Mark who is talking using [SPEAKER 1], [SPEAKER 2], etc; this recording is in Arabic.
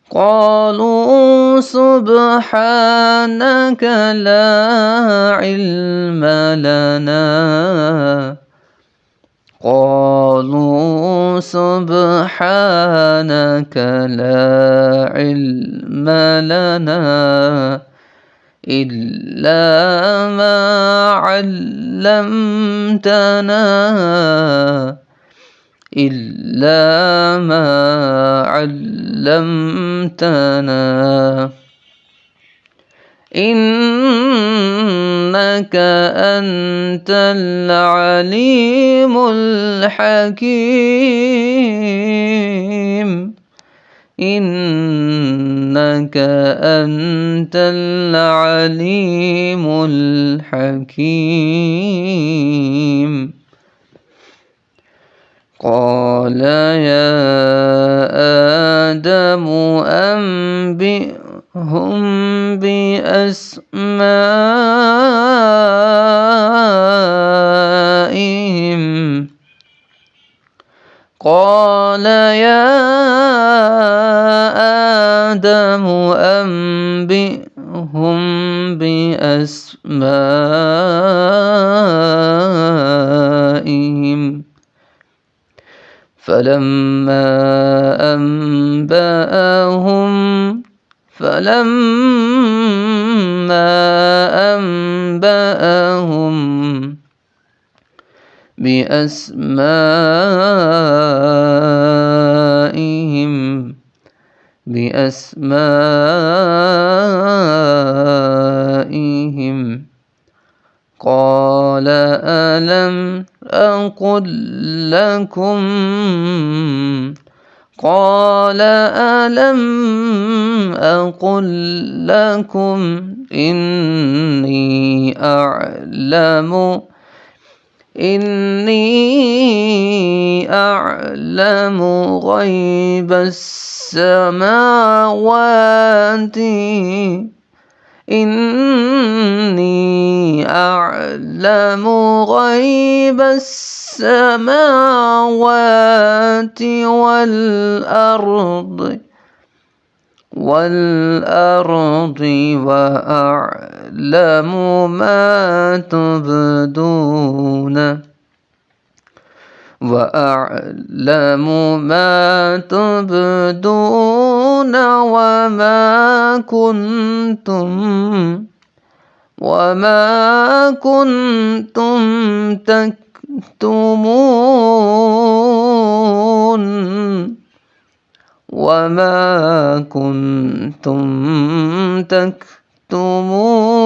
[SPEAKER 1] قالوا سبحانك لا علم لنا قالوا سبحانك لا علم لنا إلا ما علمتنا إنك أنت العليم الحكيم إنك أنت العليم الحكيم قال يا آدم أنبئهم بأسمائهم قال يا آدم أنبئهم بأسمائهم فلما أنبأهم بأسمائهم قال ألم أقل لكم إني أعلم غيب السماوات والأرض وأعلم ما تبدون وما كنتم تكتمون